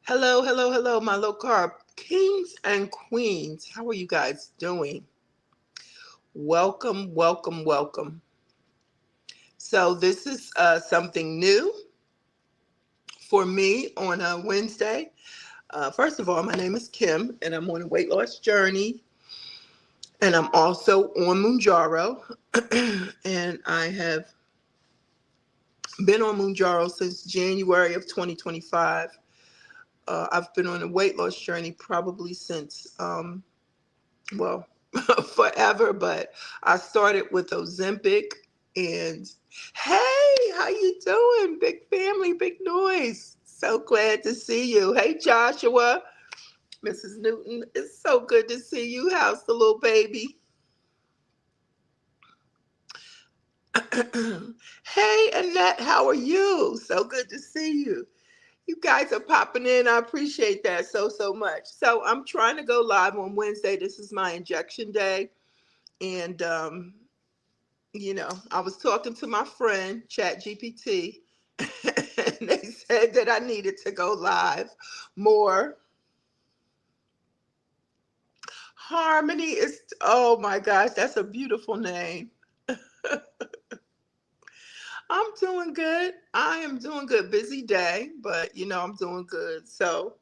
Hello, hello, hello, my low carb kings and queens. How are you guys doing? Welcome, welcome, welcome. So, this is something new for me on a Wednesday. First of all, my name is Kim, and I'm on a weight loss journey, and I'm also on Mounjaro. And I have been on Mounjaro since January of 2025. I've been on a weight loss journey probably since well, forever, but I started with Ozempic. And hey, how you doing? Big family, big noise. So glad to see you. Hey, Joshua, Mrs. Newton, it's so good to see you. How's the little baby? Hey, Annette, how are you? So good to see you. You guys are popping in. I appreciate that so much. So I'm trying to go live on Wednesday. This is my injection day. And I was talking to my friend, ChatGPT, and they said that I needed to go live more. Harmony is, oh my gosh, that's a beautiful name. I'm doing good. I am doing good. Busy day, but I'm doing good. So,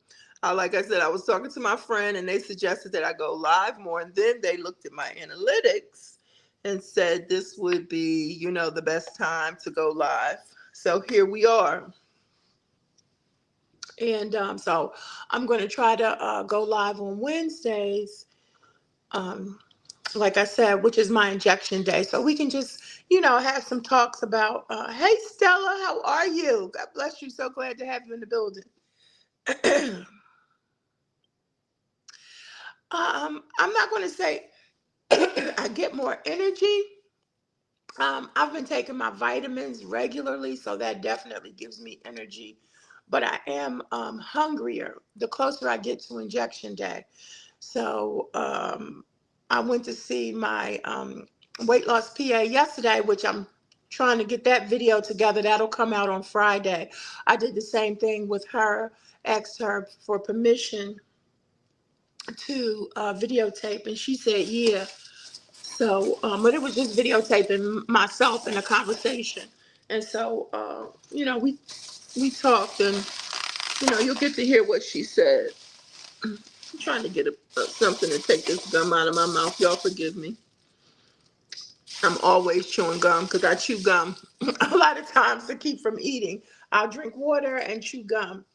like I said, I was talking to my friend and they suggested that I go live more. And then they looked at my analytics and said this would be, the best time to go live. So here we are. And so I'm going to try to go live on Wednesdays, um, like I said, which is my injection day. So we can just, have some talks about, hey, Stella, how are you? God bless you. So glad to have you in the building. I'm not going to say I get more energy. I've been taking my vitamins regularly, so that definitely gives me energy. But I am hungrier the closer I get to injection day. So I went to see my weight loss PA yesterday, which I'm trying to get that video together. That'll come out on Friday. I did the same thing with her, asked her for permission to videotape, and she said, yeah. So, but it was just videotaping myself in a conversation. And so, we talked, and you'll get to hear what she said. I'm trying to get something to take this gum out of my mouth. Y'all forgive me. I'm always chewing gum because I chew gum a lot of times to keep from eating. I'll drink water and chew gum.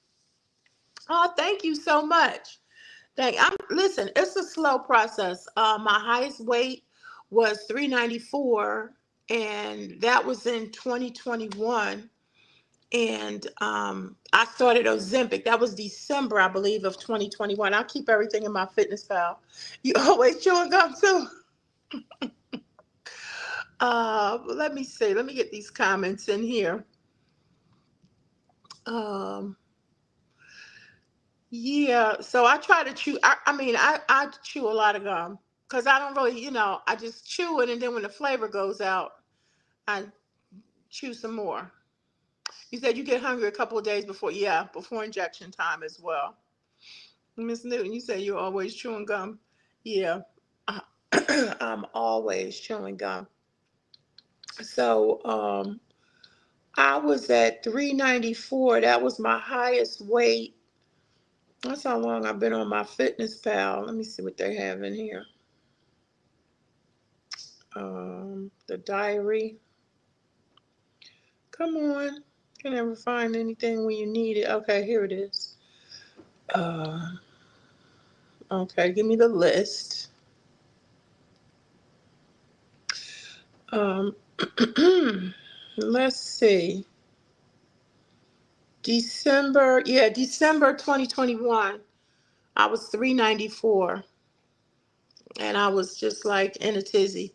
Oh, thank you so much. Listen, it's a slow process. My highest weight was 394, and that was in 2021. And I started Ozempic. That was December, I believe, of 2021. I'll keep everything in my fitness pal. You always chewing gum too. Let me see. Let me get these comments in here. Um, yeah, so I try to chew. I chew a lot of gum because I don't really, I just chew it, and then when the flavor goes out, I chew some more. You said you get hungry a couple of days before, yeah, before injection time as well. Miss Newton, you said you're always chewing gum. Yeah, I'm always chewing gum. So, I was at 394. That was my highest weight. That's how long I've been on my fitness pal. Let me see what they have in here. The diary. Come on. Can never find anything when you need it. Okay, here it is. Uh, okay, give me the list. Um, let's see. December 2021. I was 394, and I was just like in a tizzy.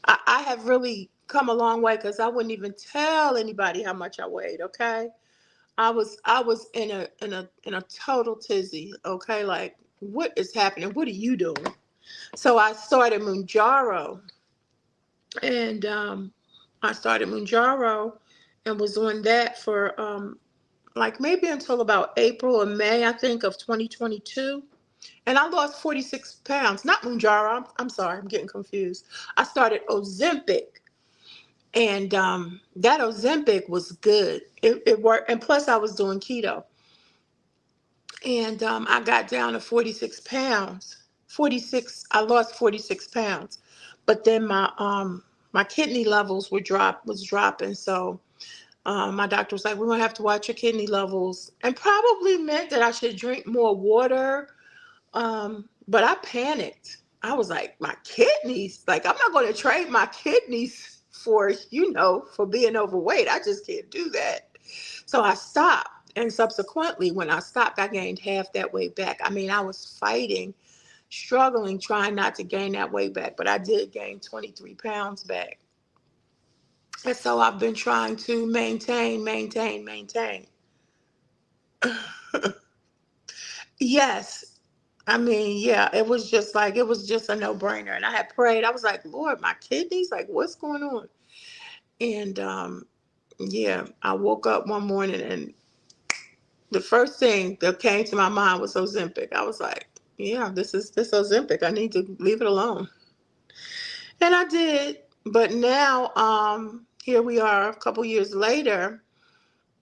I have really come a long way because I wouldn't even tell anybody how much I weighed. Okay, I was in a total tizzy. Okay, like what is happening? What are you doing? So I started Mounjaro, and I started Mounjaro and was on that for like maybe until about April or May, I think, of 2022. And I lost 46 pounds. Not Mounjaro. I'm sorry, I'm getting confused. I started Ozempic. And that Ozempic was good. It worked. And plus, I was doing keto. And I got down to 46 pounds. 46, I lost 46 pounds. But then my kidney levels was dropping. So my doctor was like, we're gonna have to watch your kidney levels, and probably meant that I should drink more water. But I panicked. I was like, my kidneys, like I'm not gonna trade my kidneys for, for being overweight. I just can't do that. So I stopped. And subsequently, when I stopped, I gained half that weight back. I mean, I was fighting, struggling, trying not to gain that weight back, but I did gain 23 pounds back. And so I've been trying to maintain. Yes. I mean, yeah, it was just a no-brainer. And I had prayed. I was like, Lord, my kidneys, like, what's going on? And yeah, I woke up one morning and the first thing that came to my mind was Ozempic. I was like, yeah, this Ozempic. I need to leave it alone. And I did. But now, here we are a couple years later.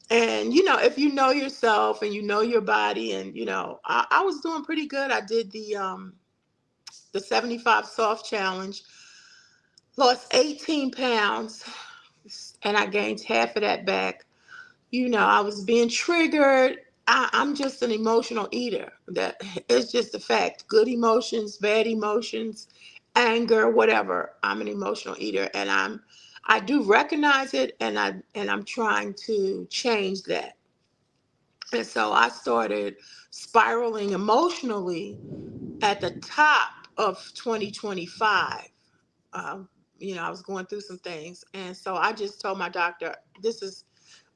And if you know yourself and you know your body, and I was doing pretty good. I did the 75 soft challenge, lost 18 pounds, and I gained half of that back. I was being triggered. I'm just an emotional eater. That it's just a fact. Good emotions, bad emotions, anger, whatever. I'm an emotional eater, and I do recognize it, and I'm trying to change that. And so I started spiraling emotionally at the top of 2025. Um, I was going through some things. And so I just told my doctor,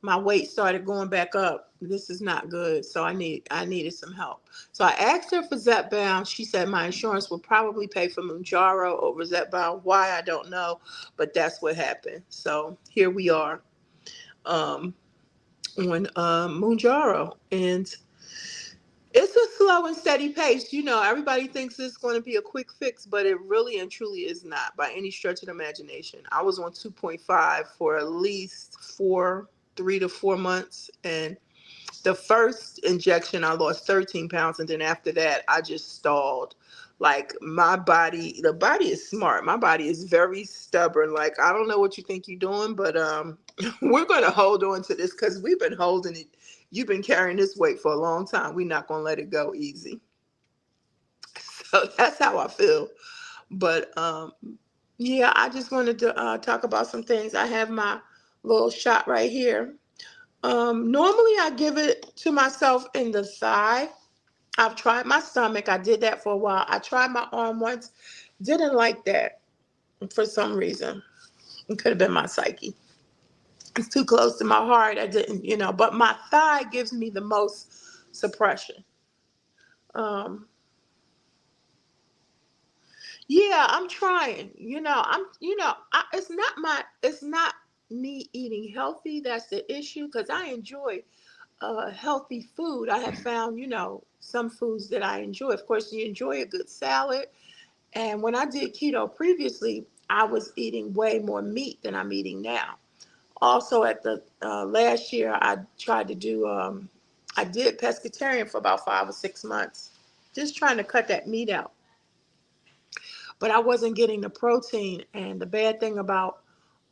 my weight started going back up. This is not good. So I needed some help. So I asked her for Zepbound. She said my insurance will probably pay for Mounjaro over Zepbound. Why, I don't know, but that's what happened. So here we are, on Mounjaro. And it's a slow and steady pace. Everybody thinks it's going to be a quick fix, but it really and truly is not by any stretch of the imagination. I was on 2.5 for at least 3 to 4 months. And the first injection, I lost 13 pounds. And then after that, I just stalled. Like the body is smart. My body is very stubborn. Like, I don't know what you think you're doing, but we're going to hold on to this because we've been holding it. You've been carrying this weight for a long time. We're not going to let it go easy. So that's how I feel. But yeah, I just wanted to talk about some things. I have my little shot right here. Normally, I give it to myself in the thigh. I've tried my stomach. I did that for a while. I tried my arm once. Didn't like that for some reason. It could have been my psyche. It's too close to my heart. I didn't, but my thigh gives me the most suppression. Um, yeah, I'm trying. It's not me eating healthy that's the issue, because I enjoy healthy food. I have found, some foods that I enjoy. Of course, you enjoy a good salad. And when I did keto previously, I was eating way more meat than I'm eating now. Also, at the last year, I tried to do. I did pescatarian for about 5 or 6 months, just trying to cut that meat out. But I wasn't getting the protein. And the bad thing about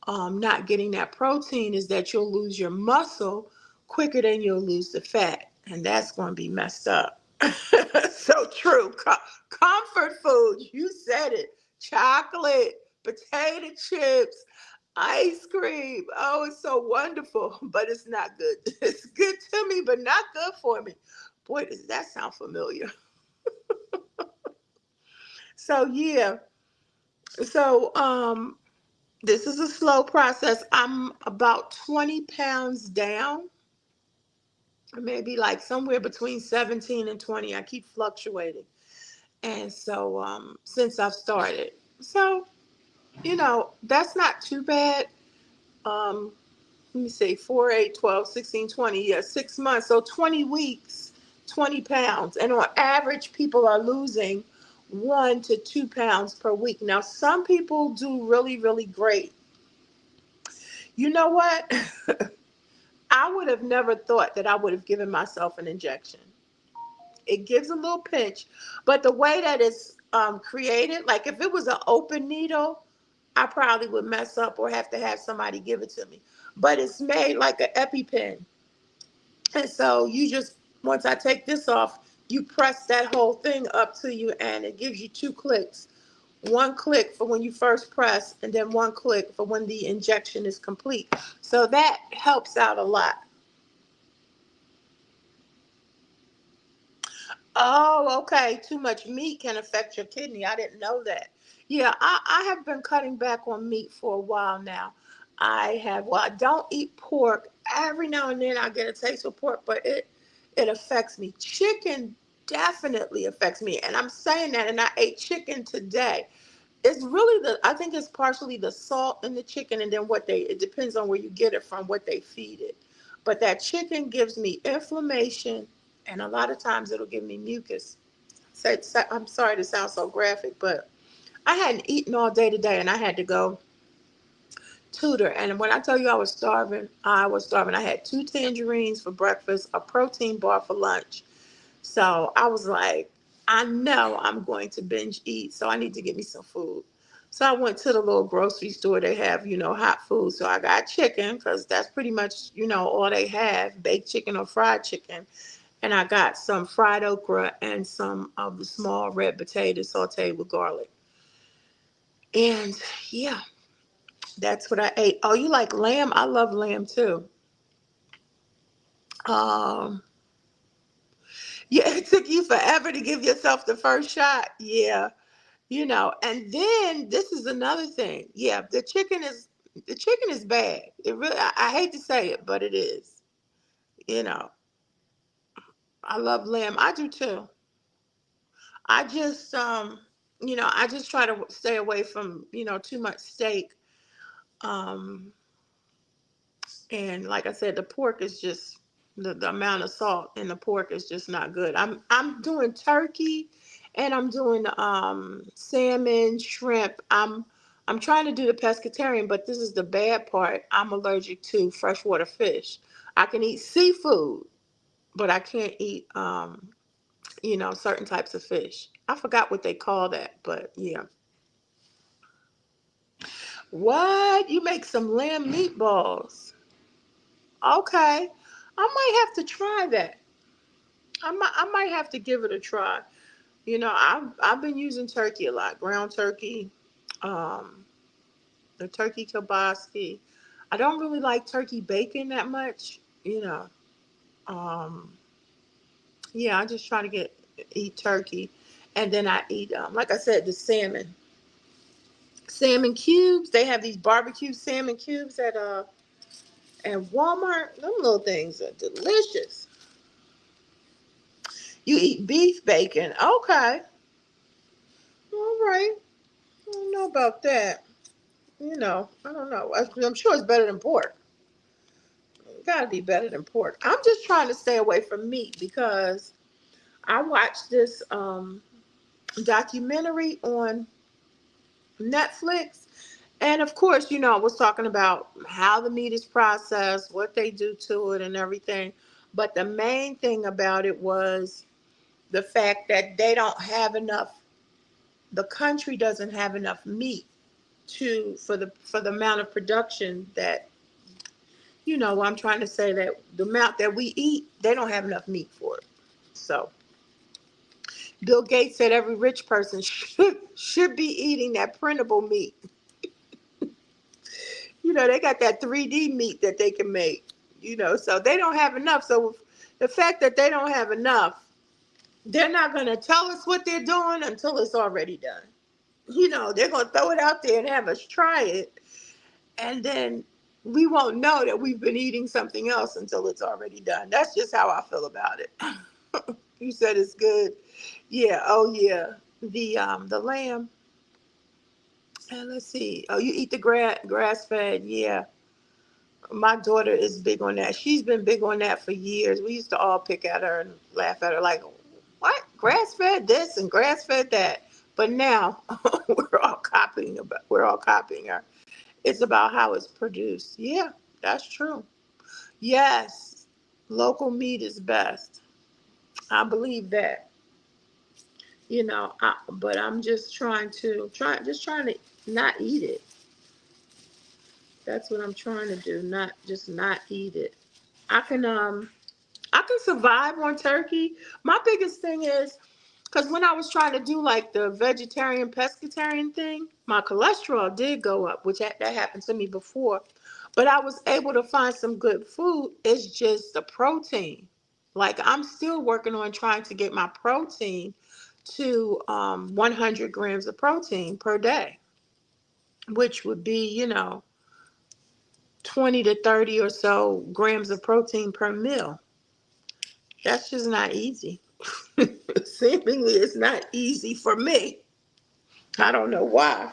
not getting that protein is that you'll lose your muscle quicker than you'll lose the fat. And that's going to be messed up. So true. Comfort food. You said it. Chocolate, potato chips, ice cream. Oh, it's so wonderful, but it's not good. It's good to me, but not good for me. Boy, does that sound familiar. So yeah. So this is a slow process. I'm about 20 pounds down, maybe like somewhere between 17 and 20. I keep fluctuating. And so since I've started. So, that's not too bad. Um, let me see, 4, 8, 12, 16, 20. Yeah, 6 months. So 20 weeks, 20 pounds. And on average, people are losing 1 to 2 pounds per week. Now, some people do really, really great. You know what? I would have never thought that I would have given myself an injection. It gives a little pinch, but the way that it's created, like if it was an open needle, I probably would mess up or have to have somebody give it to me. But it's made like an EpiPen. And so you just, once I take this off, you press that whole thing up to you and it gives you 2 clicks. 1 click for when you first press, and then 1 click for when the injection is complete. So that helps out a lot. Oh, okay. Too much meat can affect your kidney. I didn't know that. Yeah, I have been cutting back on meat for a while now. Well, I don't eat pork. Every now and then I get a taste of pork, but it affects me. Chicken definitely affects me. And I'm saying that, and I ate chicken today. It's really I think it's partially the salt in the chicken, and then it depends on where you get it from, what they feed it. But that chicken gives me inflammation, and a lot of times it'll give me mucus. I'm sorry to sound so graphic, but I hadn't eaten all day today, and I had to go tutor. And when I tell you I was starving, I was starving. I had 2 tangerines for breakfast, a protein bar for lunch. So I was like, I know I'm going to binge eat, so I need to get me some food. So I went to the little grocery store. They have, hot food. So I got chicken because that's pretty much, all they have, baked chicken or fried chicken. And I got some fried okra and some of the small red potatoes sauteed with garlic. And yeah, that's what I ate. Oh, you like lamb? I love lamb too. Um, yeah, it took you forever to give yourself the first shot. Yeah. And then this is another thing. Yeah, the chicken is bad. It really, I hate to say it, but it is. You know, I love lamb. I do too. I just I just try to stay away from, too much steak. Um and like I said, the pork is just the amount of salt in the pork is just not good. I'm doing turkey and I'm doing salmon, shrimp. I'm trying to do the pescatarian, but this is the bad part. I'm allergic to freshwater fish. I can eat seafood, but I can't eat certain types of fish. I forgot what they call that, but yeah. What? You make some lamb meatballs. Okay. I might have to try that. I might have to give it a try. I've been using turkey a lot, ground turkey, um, the turkey kielbasa. I don't really like turkey bacon that much. Um, yeah, I just try to eat turkey, and then I eat, like I said, the salmon cubes. They have these barbecue salmon cubes at Walmart. Them little things are delicious. You eat beef bacon, okay? All right. I don't know about that. I don't know. I'm sure it's better than pork. It gotta be better than pork. I'm just trying to stay away from meat because I watched this documentary on Netflix. And of course, I was talking about how the meat is processed, what they do to it, and everything. But the main thing about it was the fact that they don't have enough, the country doesn't have enough meat for the amount of production that I'm trying to say that the amount that we eat, they don't have enough meat for it. So Bill Gates said every rich person should be eating that printable meat. They got that 3D meat that they can make. So they don't have enough. So the fact that they don't have enough, they're not going to tell us what they're doing until it's already done. They're going to throw it out there and have us try it, and then we won't know that we've been eating something else until it's already done. That's just how I feel about it. You said it's good. Yeah. Oh yeah. The lamb. And let's see. Oh, you eat the grass fed. Yeah. My daughter is big on that. She's been big on that for years. We used to all pick at her and laugh at her like, what? Grass fed this and grass fed that. But now we're all copying her. It's about how it's produced. Yeah, that's true. Yes. Local meat is best. I believe that. But I'm just trying to not eat it. That's what I'm trying to do. Not eat it. I can I can survive on turkey. My biggest thing is because when I was trying to do like the vegetarian pescatarian thing, my cholesterol did go up, which that happened to me before. But I was able to find some good food. It's just the protein. Like I'm still working on trying to get my protein to 100 grams of protein per day, which would be, 20 to 30 or so grams of protein per meal. That's just not easy. Seemingly, it's not easy for me. I don't know why.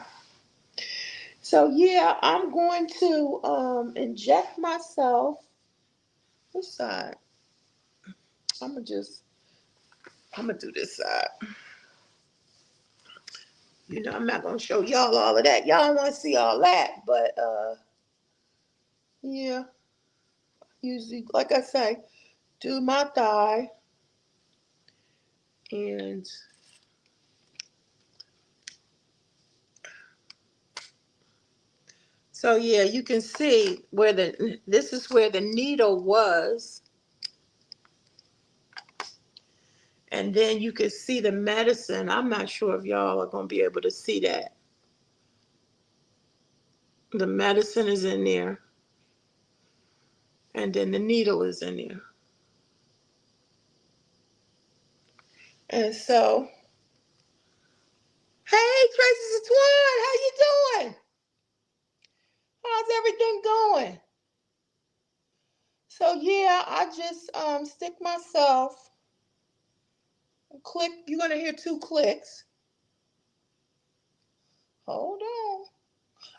So yeah, I'm going to inject myself. Which side? I'm gonna just I'm gonna do this side. I'm not gonna show y'all all of that. Y'all don't want to see all that, but yeah. Usually, like I say, do my thigh and so yeah, you can see where this is where the needle was, and then you can see the medicine. I'm not sure if y'all are gonna be able to see that. The medicine is in there, and then the needle is in there. And so, hey, Tracy Swan, how you doing? How's everything going? So yeah, I just stick myself. Click. You're gonna hear 2 clicks. Hold on.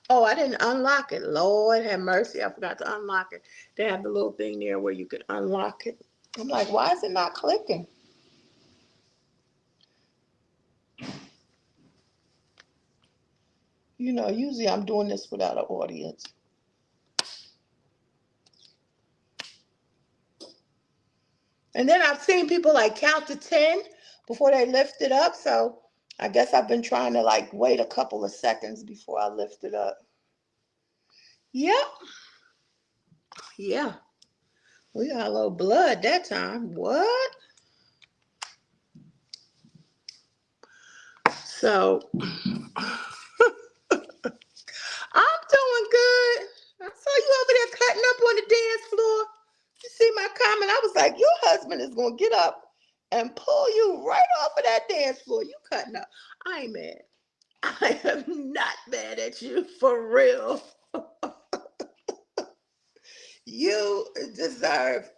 Oh, I didn't unlock it. Lord have mercy, I forgot to unlock it. They have the little thing there where you can unlock it. I'm like, why is it not clicking? Usually I'm doing this without an audience. And then I've seen people like count to 10 before they lift it up. So I guess I've been trying to like wait a couple of seconds before I lift it up. Yep. Yeah. We got a little blood that time. What? So I'm doing good. I saw you over there cutting up on the dance floor. You see my comment? I was like, your husband is going to get up and pull you right off of that dance floor. You cutting up. I ain't mad. I am not mad at you for real. You deserve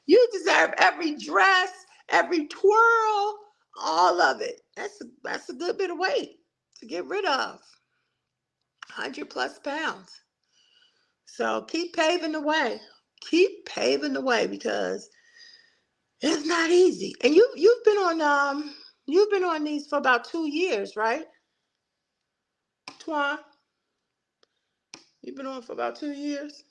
you deserve every dress, every twirl, all of it. That's a good bit of weight to get rid of. 100 plus pounds. So keep paving the way. Keep paving the way because it's not easy. And you've been on these for about 2 years, right? Twan, you've been on for about 2 years.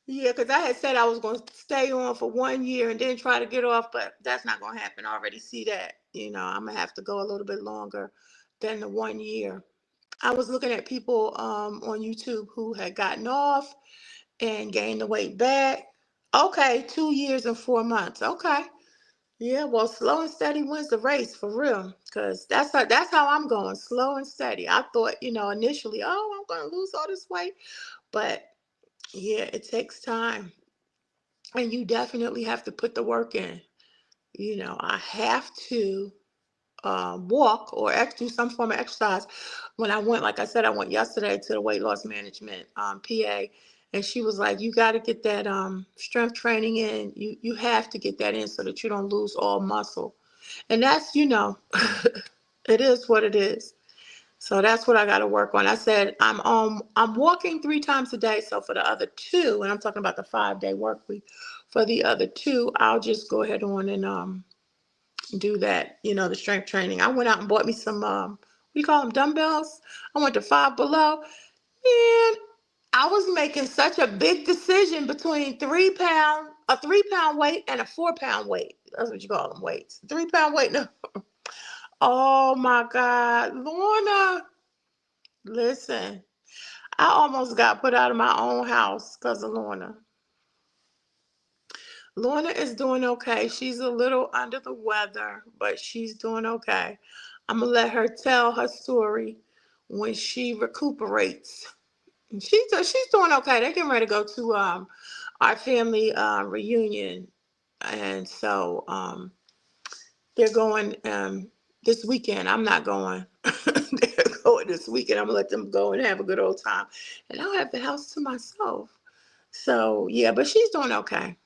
Yeah, because I had said I was going to stay on for 1 year and then try to get off, but that's not going to happen. I already see that. I'm going to have to go a little bit longer than the 1 year. I was looking at people on YouTube who had gotten off and gained the weight back. Okay, 2 years and 4 months. Okay. Yeah, well, slow and steady wins the race for real. Because that's how I'm going, slow and steady. I thought, initially, oh, I'm going to lose all this weight. But yeah, it takes time. And you definitely have to put the work in. I have to walk or do some form of exercise. When I went, like I said, I went yesterday to the weight loss management PA, and she was like, "You got to get that strength training in. You have to get that in so that you don't lose all muscle." And that's, it is what it is. So that's what I got to work on. I said I'm walking 3 times a day. So for the other two, and I'm talking about the 5-day work week, for the other two, I'll just go ahead on and do that. The strength training. I went out and bought me some what do you call them, dumbbells. I went to Five Below, and I was making such a big decision between a 3 pound weight and a 4 pound weight. That's what you call them, weights. 3 pound weight. No. Oh my God, Lorna. Listen, I almost got put out of my own house because of Lorna. Lorna is doing okay. She's a little under the weather, but she's doing okay. I'm gonna let her tell her story when she recuperates. And she's doing okay. They're getting ready to go to our family reunion, and so they're going this weekend. I'm not going. They're going this weekend. I'm gonna let them go and have a good old time, and I'll have the house to myself. So yeah, but she's doing okay.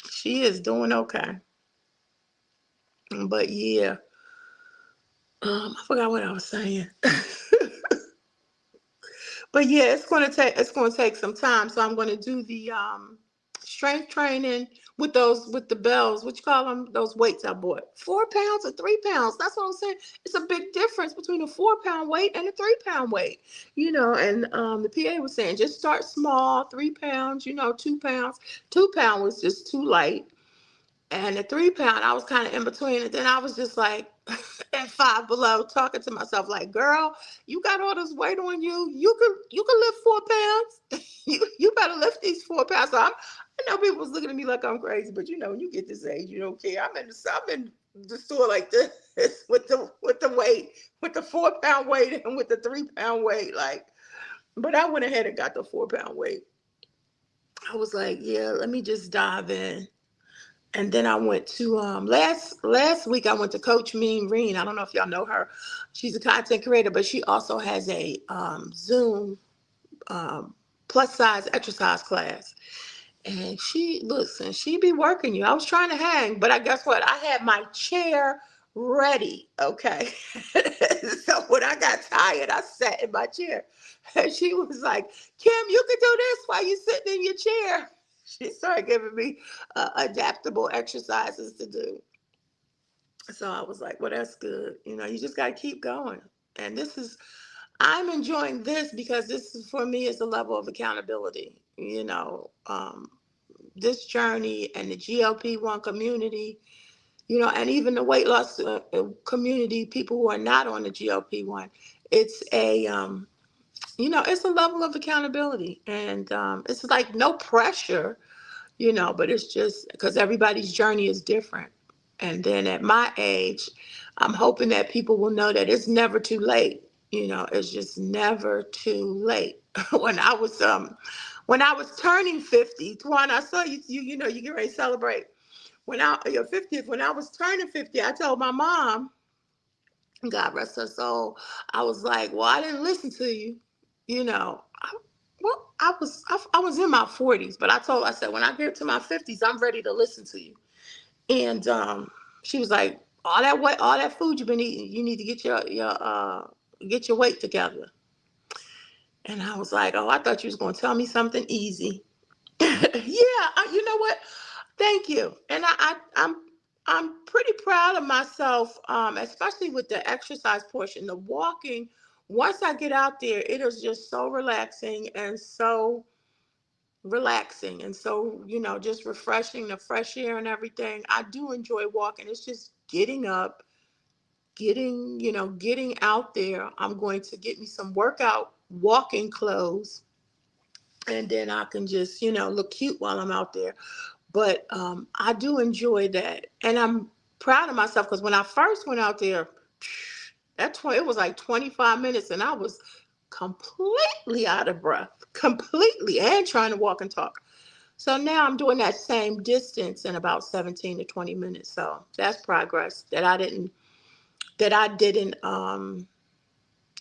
She is doing okay. But yeah, I forgot what I was saying. But yeah, it's gonna take some time. So I'm gonna do the strength training with the bells. What you call them? Those weights I bought. 4 pounds or 3 pounds. That's what I'm saying. It's a big difference between a 4 pound weight and a 3 pound weight. And the PA was saying just start small, 3 pounds. 2 pounds. 2 pound was just too light. And the 3 pound, I was kind of in between. And then I was just like at Five Below talking to myself, like, girl, you got all this weight on you. You can lift 4 pounds. you better lift these 4 pounds. So I know people was looking at me like I'm crazy, but when you get this age, you don't care. I'm in the store like this with the weight, with the 4 pound weight and with the 3 pound weight. Like, but I went ahead and got the 4 pound weight. I was like, yeah, let me just dive in. And then I went to last week I went to Coach Mean Reen. I don't know if y'all know her. She's a content creator, but she also has a Zoom um, plus size exercise class. And she be working you. I was trying to hang, but I guess what? I had my chair ready. Okay. So when I got tired, I sat in my chair. And she was like, Kim, you can do this while you sitting in your chair. She started giving me adaptable exercises to do. So I was like, well, that's good. You just got to keep going. And I'm enjoying this because this is, for me, is a level of accountability. This journey and the GLP-1 community, and even the weight loss community, people who are not on the GLP-1, it's it's a level of accountability. And it's like no pressure, but it's just because everybody's journey is different. And then at my age, I'm hoping that people will know that it's never too late. It's just never too late. When I was turning 50, Twan, I saw you get ready to celebrate. Your 50th, when I was turning 50, I told my mom, God rest her soul, I was like, well, I didn't listen to you. I was in my 40s, but I said, when I get to my 50s, I'm ready to listen to you. And she was like, all that food you've been eating, you need to get your weight together. And I was like, oh, I thought you was gonna tell me something easy. Yeah, you know what? Thank you. And I'm pretty proud of myself, especially with the exercise portion, the walking. Once I get out there, it is just so relaxing and so just refreshing, the fresh air and everything. I do enjoy walking. It's just getting up, getting out there. I'm going to get me some workout walking clothes, and then I can just look cute while I'm out there. But I do enjoy that, and I'm proud of myself because when I first went out there, it was like 25 minutes, and I was completely out of breath, completely, and trying to walk and talk. So now I'm doing that same distance in about 17 to 20 minutes. So that's progress that I didn't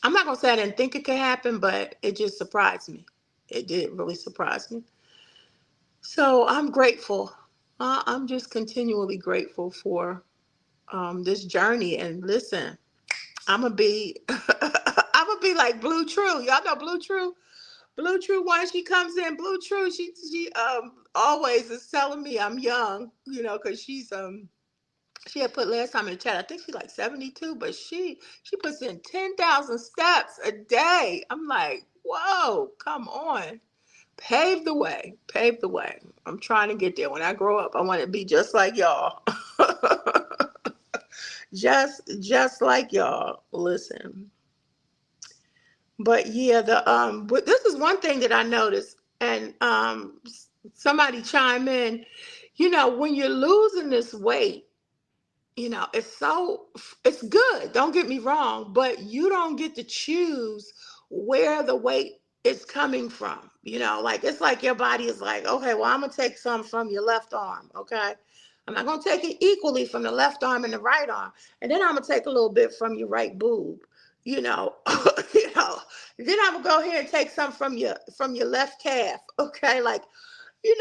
I'm not gonna say I didn't think it could happen, but it just surprised me. It did really surprise me. So I'm grateful. I'm just continually grateful for this journey. And listen, I'm gonna be I'm like Blue True. Y'all know Blue True? Blue True, when she comes in, Blue True, she always is telling me I'm young, because she had put last time in the chat, I think she's like 72, but she puts in 10,000 steps a day. I'm like, whoa, come on. Pave the way. Pave the way. I'm trying to get there. When I grow up, I want to be just like y'all. just like y'all. Listen. But yeah, but this is one thing that I noticed, and somebody chime in. When you're losing this weight, it's good. Don't get me wrong, but you don't get to choose where the weight is coming from. Like it's like your body is like, okay, well, I'm gonna take some from your left arm, okay? I'm not gonna take it equally from the left arm and the right arm, and then I'm gonna take a little bit from your right boob, you know, you know. Then I'm gonna go here and take some from your left calf, okay? Like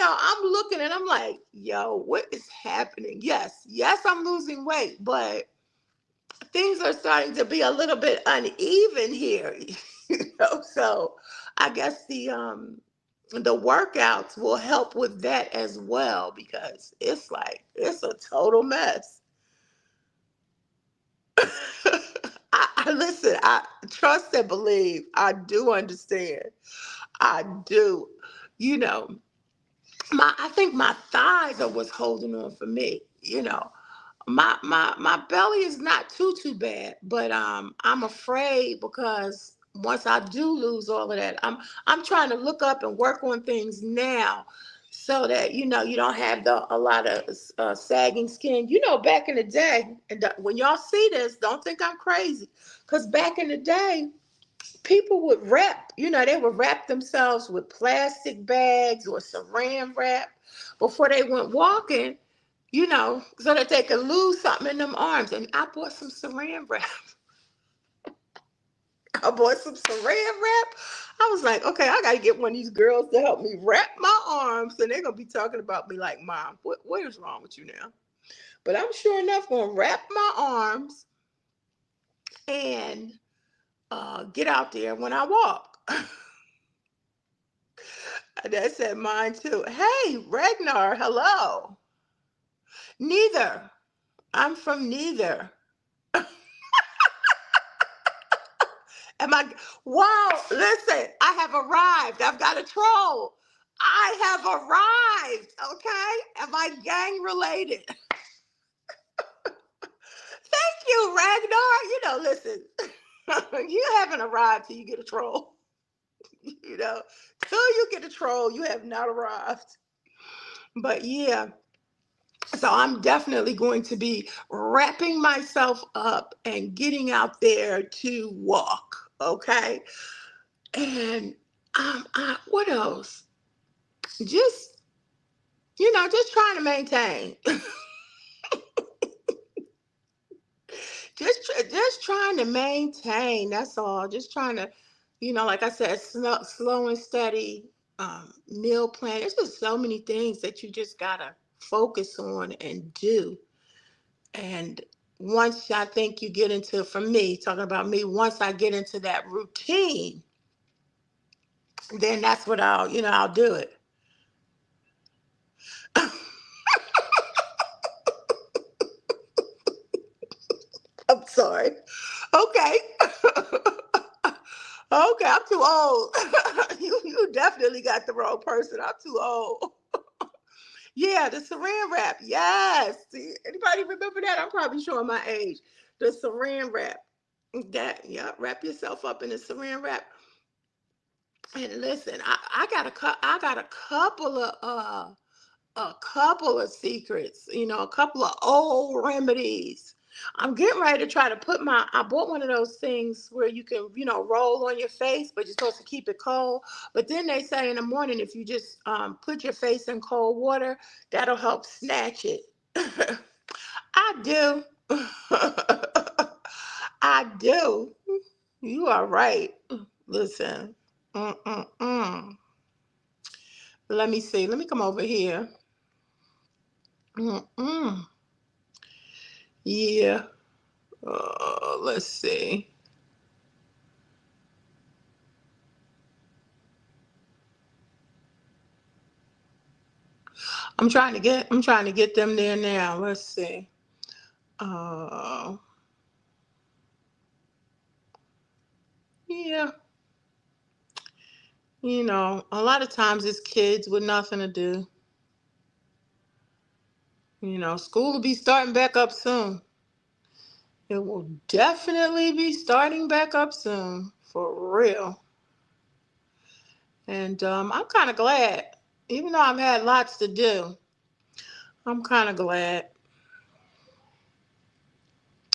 I'm looking and I'm like, yo, what is happening? Yes, I'm losing weight, but things are starting to be a little bit uneven here, So I guess the workouts will help with that as well because it's a total mess. I listen, I trust and believe. I do understand. I do. You know, I think my thighs are what's holding on for me. My belly is not too bad, but I'm afraid because once I do lose all of that, I'm trying to look up and work on things now so that you don't have a lot of sagging skin. Back in the day, and when y'all see this, don't think I'm crazy, because back in the day people would they would wrap themselves with plastic bags or saran wrap before they went walking, so that they could lose something in them arms. And I bought some saran wrap. I bought some saran wrap. I was like, okay, I got to get one of these girls to help me wrap my arms. And they're going to be talking about me like, Mom, what is wrong with you now? But I'm sure enough going to wrap my arms and get out there when I walk. That said mine too. Hey, Ragnar, hello. Neither. I'm from neither. Am I? Wow, listen, I have arrived. I've got a troll. I have arrived, okay? Am I gang related? Thank you, Ragnar. Listen, you haven't arrived till you get a troll. Till you get a troll, you have not arrived. But yeah, so I'm definitely going to be wrapping myself up and getting out there to walk, okay? And what else? Just just trying to maintain. just trying to maintain. That's all. Just trying to, like I said, slow and steady. Meal plan. There's just so many things that you just gotta focus on and do. And once I think you get into, for me, talking about me, once I get into that routine, then that's what I'll do it. I'm sorry. Okay. Okay, I'm too old. You definitely got the wrong person. I'm too old. Yeah, the saran wrap. Yes. See, anybody remember that? I'm probably showing my age. The saran wrap. Yeah, wrap yourself up in the saran wrap. And listen, I got a couple of secrets, a couple of old remedies. I'm getting ready to try to I bought one of those things where you can, roll on your face, but you're supposed to keep it cold. But then they say in the morning, if you just put your face in cold water, that'll help snatch it. I do. I do. You are right. Listen. Mm-mm-mm. Let me see. Let me come over here. Mm-mm. Yeah. Let's see. I'm trying to get them there now. Let's see. Uh, yeah, a lot of times it's kids with nothing to do. School will be starting back up soon. It will definitely be starting back up soon, for real. And I'm kind of glad, even though I've had lots to do. I'm kind of glad,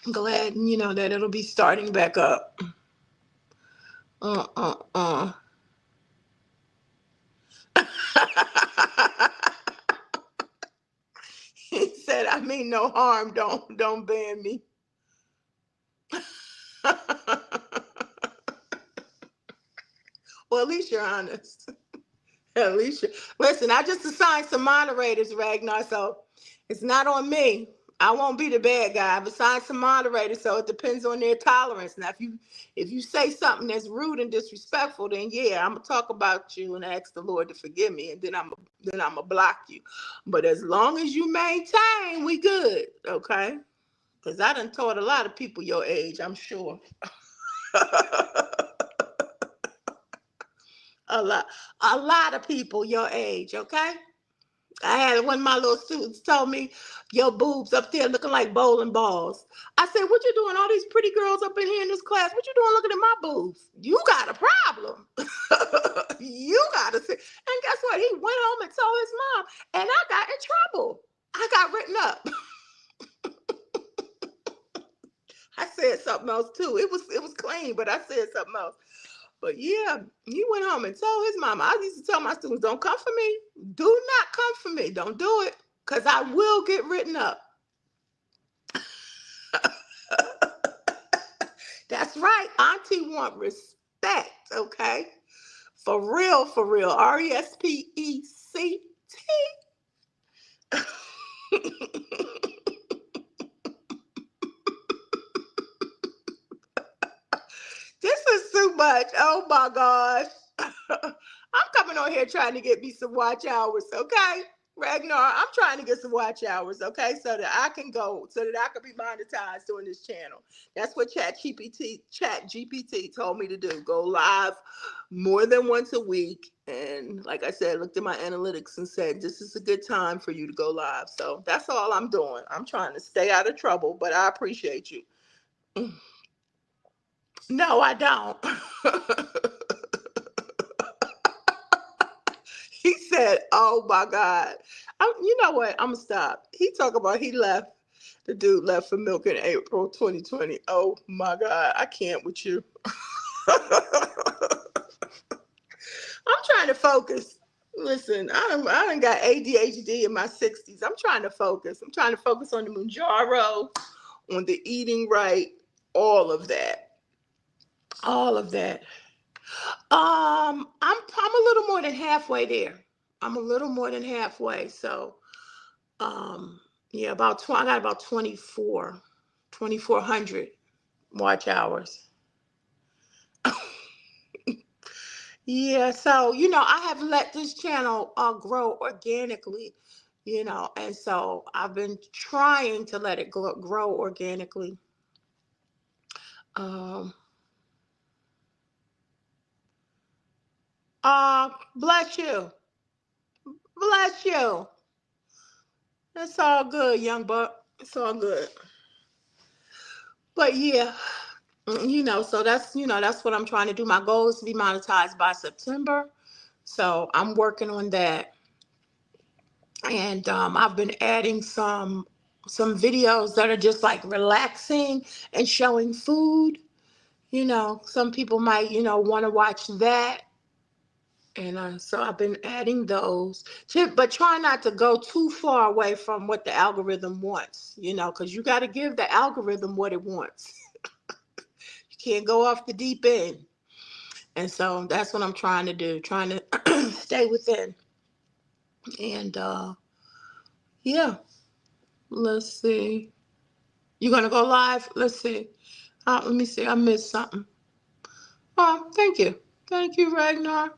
that it'll be starting back up. Uh, uh, uh. He said, "I mean no harm. Don't ban me." Well, at least you're honest. At least you listen. I just assigned some moderators, Ragnar, so it's not on me. I won't be the bad guy. I've assigned some moderators, so it depends on their tolerance. Now, if you say something that's rude and disrespectful, then yeah, I'm gonna talk about you and ask the Lord to forgive me, and then I'm gonna block you. But as long as you maintain, we good, okay? Because I done taught a lot of people your age, I'm sure. a lot, a lot of people your age, okay? I had one of my little students told me, "Your boobs up there looking like bowling balls." I said, "What you doing? All these pretty girls up in here in this class. What you doing looking at my boobs? You got a problem." You got to see. And guess what? He went home and told his mom, and I got in trouble. I got written up. I said something else too. It was clean, but I said something else. But yeah, he went home and told his mama. I used to tell my students, "Don't come for me. Do not come for me. Don't do it, because I will get written up." That's right. Auntie want respect, okay? For real, for real. RESPECT. This is too much. Oh my gosh. I'm coming on here trying to get me some watch hours, okay? Ragnar, I'm trying to get some watch hours, okay, so that I can be monetized on this channel. That's what Chat GPT told me to do. Go live more than once a week. And like I said, I looked at my analytics and said, this is a good time for you to go live. So that's all I'm doing. I'm trying to stay out of trouble, but I appreciate you. No, I don't. He said, "Oh my God." You know what? I'm gonna stop. He talk about he left. The dude left for milk in April 2020. Oh my God, I can't with you. I'm trying to focus. Listen, I done got ADHD in my 60s. I'm trying to focus. I'm trying to focus on the Mounjaro, on the eating right, all of that. All of that. I'm a little more than halfway there. I'm a little more than halfway. So, um, yeah, I got about 2,400 watch hours. Yeah, so I have let this channel grow organically, and so I've been trying to let it grow organically. Um, Bless you, bless you. It's all good, young buck. It's all good. But yeah, so that's what I'm trying to do. My goal is to be monetized by September. So I'm working on that. And I've been adding some videos that are just like relaxing and showing food. Some people might, want to watch that. And so I've been adding those, but try not to go too far away from what the algorithm wants, because you got to give the algorithm what it wants. You can't go off the deep end. And so that's what I'm trying to do, trying to stay within. And yeah, let's see. You gonna go live? Let's see. Let me see. I missed something. Oh, thank you. Thank you, Ragnar.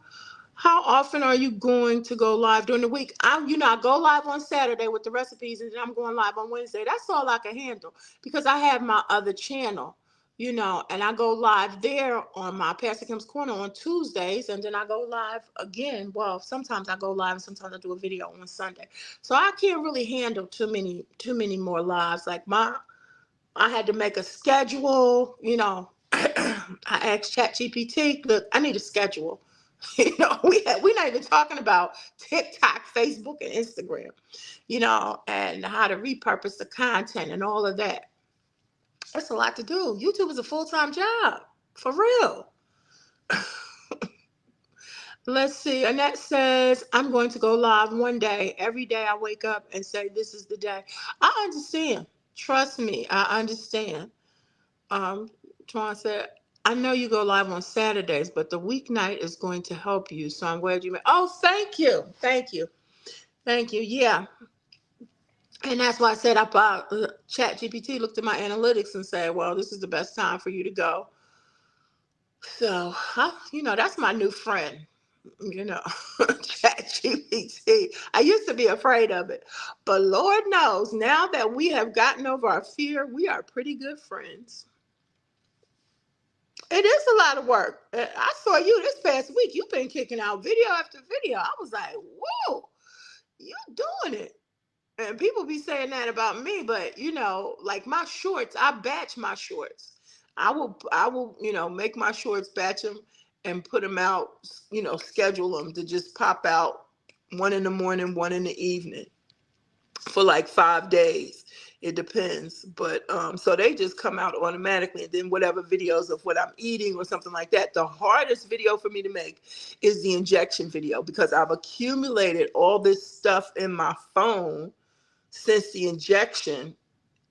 How often are you going to go live during the week? I go live on Saturday with the recipes, and then I'm going live on Wednesday. That's all I can handle because I have my other channel, and I go live there on my Pastor Kim's Corner on Tuesdays, and then I go live again. Well, sometimes I go live, and sometimes I do a video on Sunday. So I can't really handle too many more lives. Like I had to make a schedule. I asked ChatGPT, look, I need a schedule. We're not even talking about TikTok, Facebook, and Instagram, and how to repurpose the content and all of that. That's a lot to do. YouTube is a full-time job, for real. Let's see. Annette says, I'm going to go live one day. Every day I wake up and say, this is the day. I understand. Trust me, I understand. Twan said, I know you go live on Saturdays, but the weeknight is going to help you. So I'm glad you made. Oh, thank you. Thank you. Thank you. Yeah. And that's why I said ChatGPT looked at my analytics and said, well, this is the best time for you to go. So, that's my new friend, ChatGPT. I used to be afraid of it, but Lord knows now that we have gotten over our fear, we are pretty good friends. It is a lot of work. I saw you this past week. You've been kicking out video after video. I was like, whoa, you doing it. And people be saying that about me, but like my shorts, I batch my shorts. I will, make my shorts, batch them and put them out, schedule them to just pop out one in the morning, one in the evening for like 5 days. It depends, but so they just come out automatically, and then whatever videos of what I'm eating or something like that. The hardest video for me to make is the injection video because I've accumulated all this stuff in my phone since the injection,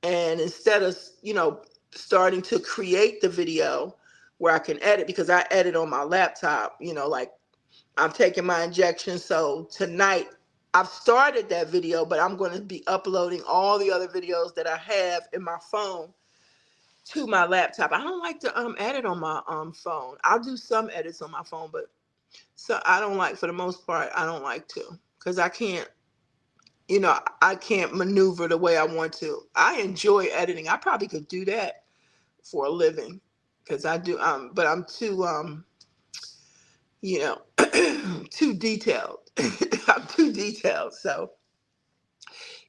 and instead of starting to create the video where I can edit, because I edit on my laptop, like I'm taking my injection. So tonight I've started that video, but I'm going to be uploading all the other videos that I have in my phone to my laptop. I don't like to edit on my phone. I'll do some edits on my phone, but so I don't like, for the most part, I don't like to, because I can't maneuver the way I want to. I enjoy editing. I probably could do that for a living because I do, but I'm too too detailed. I'm too detailed. So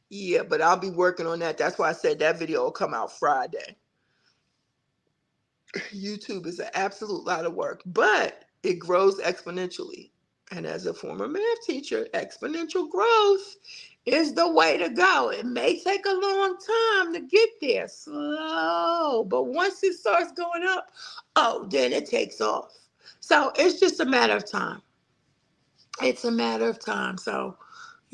yeah, but I'll be working on that. That's why I said that video will come out Friday. YouTube is an absolute lot of work, but it grows exponentially. And as a former math teacher, exponential growth is the way to go. It may take a long time to get there, slow, but once it starts going up, then it takes off. So it's just a matter of time. It's a matter of time. So,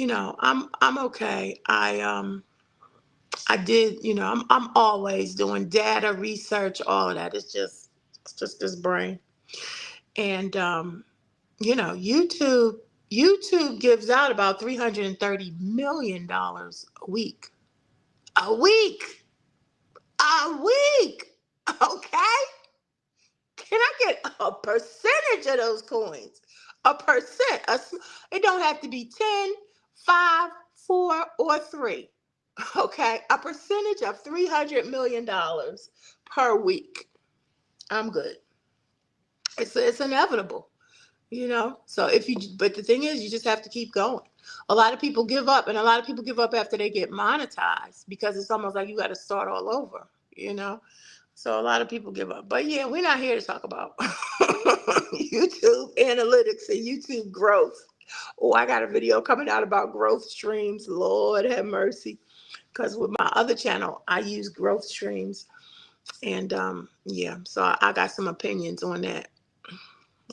I'm okay. I did, I'm always doing data research, all of that. It's just this brain. And YouTube gives out about $330 million a week. A week. A week. Okay? Can I get a percentage of those coins? A percent. It don't have to be 10, 5, 4, or 3. Okay? A percentage of $300 million per week. I'm good. It's inevitable. So but the thing is, you just have to keep going. A lot of people give up, and a lot of people give up after they get monetized because it's almost like you got to start all over. So a lot of people give up. But yeah, we're not here to talk about YouTube analytics and YouTube growth. Oh, I got a video coming out about growth streams. Lord have mercy. Because with my other channel, I use growth streams. And yeah, so I got some opinions on that.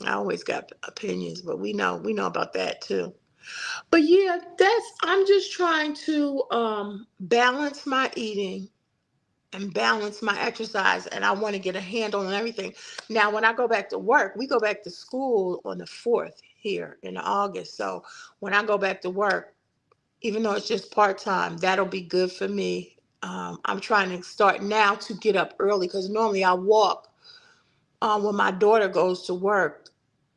I always got opinions, but we know about that too. But yeah, I'm just trying to balance my eating and balance my exercise, and I want to get a handle on everything. Now, when I go back to work, we go back to school on the 4th here in August. So when I go back to work, even though it's just part-time, that'll be good for me. I'm trying to start now to get up early because normally I walk when my daughter goes to work.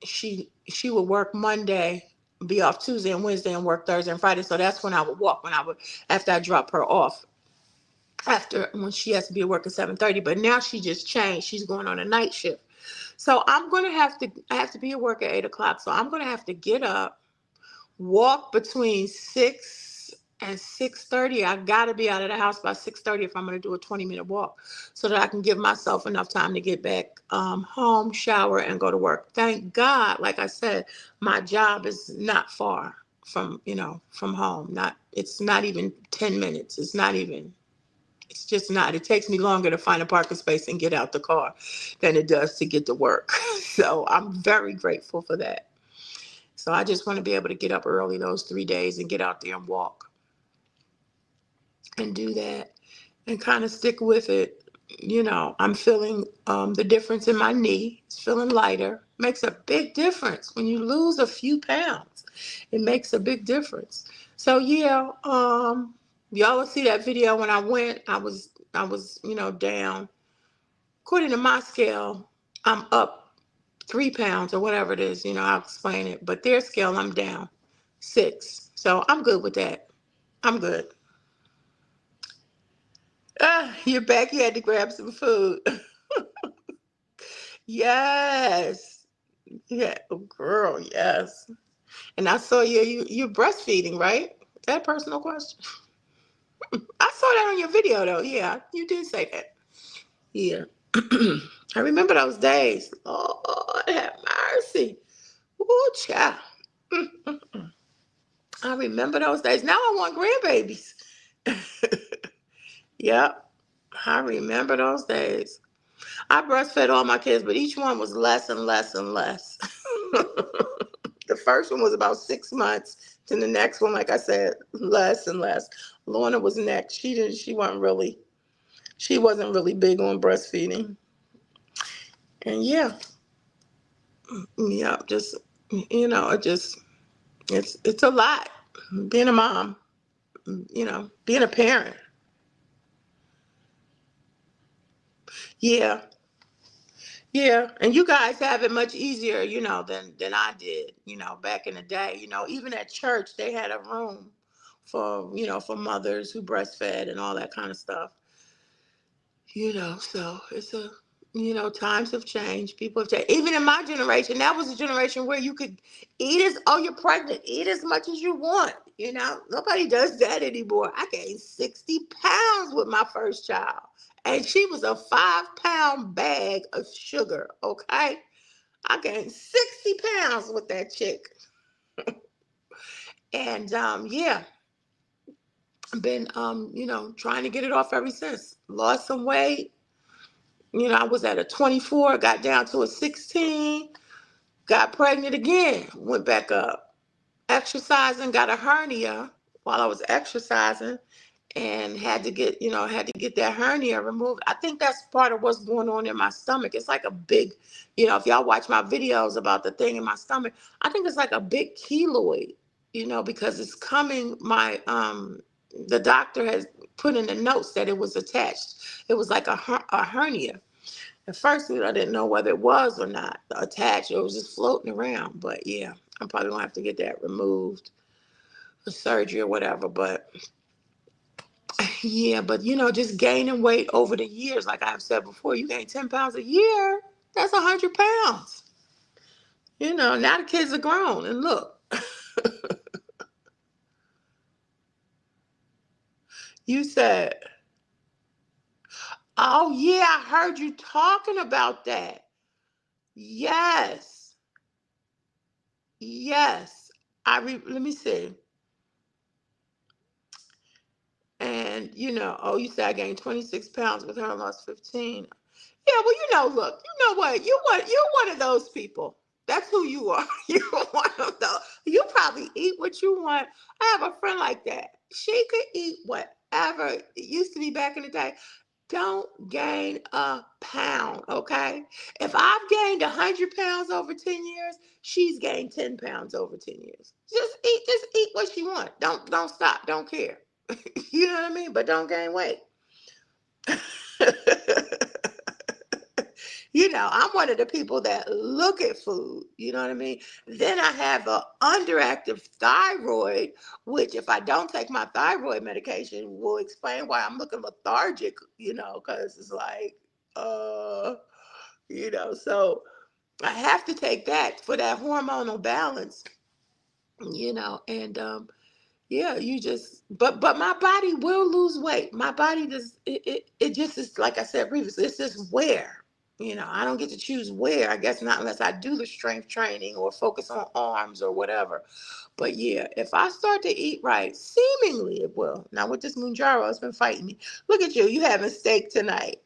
she would work Monday, be off Tuesday and Wednesday, and work Thursday and Friday. So that's when I would walk, after I drop her off, after when she has to be at work at 7:30. But now she just changed. She's going on a night shift. So I have to be at work at 8 o'clock. So I'm gonna have to get up, walk between 6 and 6:30. I gotta be out of the house by 6:30 if I'm gonna do a 20-minute walk, so that I can give myself enough time to get back home, shower, and go to work. Thank God, like I said, my job is not far from home. It's not even 10 minutes. It's just not. It takes me longer to find a parking space and get out the car than it does to get to work. So I'm very grateful for that. So I just want to be able to get up early those 3 days and get out there and walk and do that and kind of stick with it. I'm feeling the difference in my knee. It's feeling lighter. Makes a big difference when you lose a few pounds. It makes a big difference. So yeah, y'all will see that video when I went. I was down. According to my scale, I'm up 3 pounds or whatever it is. I'll explain it. But their scale, I'm down 6. So I'm good with that. I'm good. You're back. You had to grab some food. Yes. Yeah, oh, girl, yes. And I saw you're breastfeeding, right? Is that a personal question? I saw that on your video though. Yeah, you did say that. Yeah. I remember those days. Lord have mercy. Ooh, child. I remember those days. Now I want grandbabies. Yep. I remember those days. I breastfed all my kids, but each one was less and less and less. The first one was about 6 months. Then the next one, like I said, less and less. Lorna was next. She wasn't really big on breastfeeding. And yeah, just it's a lot being a mom, being a parent. Yeah. Yeah, and you guys have it much easier, than I did, back in the day. Even at church, they had a room for mothers who breastfed and all that kind of stuff. So times have changed. People have changed. Even in my generation, that was a generation where you could you're pregnant, eat as much as you want. Nobody does that anymore. I gained 60 pounds with my first child, and she was a 5-pound bag of sugar. Okay. I gained 60 pounds with that chick. And yeah, been trying to get it off ever since. Lost some weight. I was at a 24, got down to a 16, got pregnant again, went back up. Exercising, got a hernia while I was exercising, and had to get that hernia removed. I think that's part of what's going on in my stomach. It's like a big, if y'all watch my videos about the thing in my stomach, I think it's like a big keloid, because it's coming. The doctor has put in the notes that it was attached. It was like a hernia. At first, I didn't know whether it was or not attached. It was just floating around. But yeah, I'm probably gonna have to get that removed, for surgery or whatever. But yeah, but just gaining weight over the years, like I've said before, you gain 10 pounds a year. That's 100 pounds. Now the kids are grown, and look, you said, oh yeah, I heard you talking about that. Yes, yes. Let me see. And oh, you said I gained 26 pounds with her and lost 15. Yeah, well, look, you know what? You're one of those people. That's who you are. You're one of those. You probably eat what you want. I have a friend like that. She could eat whatever. It used to be back in the day. Don't gain a pound, okay? If I've gained 100 pounds over 10 years, she's gained 10 pounds over 10 years. Just eat what she wants. Don't stop. Don't care. You know what I mean? But don't gain weight. I'm one of the people that look at food. You know what I mean? Then I have a underactive thyroid, which if I don't take my thyroid medication will explain why I'm looking lethargic, because it's like, uh, so I have to take that for that hormonal balance, and yeah, you just but my body will lose weight. My body just it just is like I said previously, it's just where. I don't get to choose where, I guess not unless I do the strength training or focus on arms or whatever. But yeah, if I start to eat right, seemingly it will. Now with this Mounjaro, it's been fighting me. Look at you having steak tonight.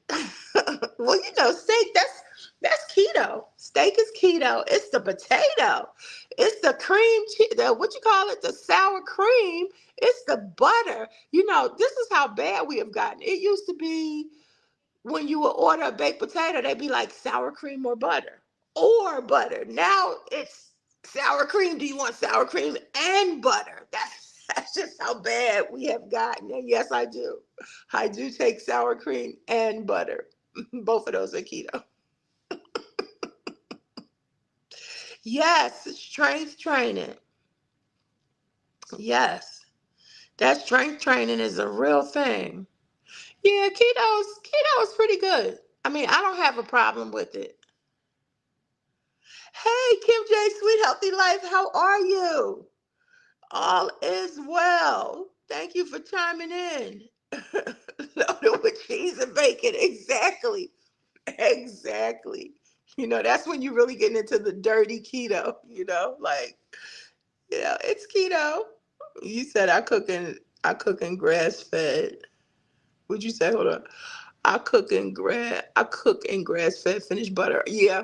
Well, steak, that's keto. Steak is keto. It's the potato. It's the cream cheese, what you call it, the sour cream. It's the butter. This is how bad we have gotten. It used to be when you would order a baked potato, they'd be like sour cream or butter. Or butter. Now it's sour cream. Do you want sour cream and butter? That's just how bad we have gotten. And yes, I do. I do take sour cream and butter. Both of those are keto. Yes, strength training. Yes, that strength training is a real thing. Yeah, keto is pretty good. I mean, I don't have a problem with it. Hey, Kim J, Sweet Healthy Life, how are you? All is well. Thank you for chiming in. Loaded with cheese and bacon. Exactly. Exactly. That's when you're really getting into the dirty keto, like, it's keto. You said I cook in grass fed. Would you say, hold on? I cook in grass fed finished butter. Yeah.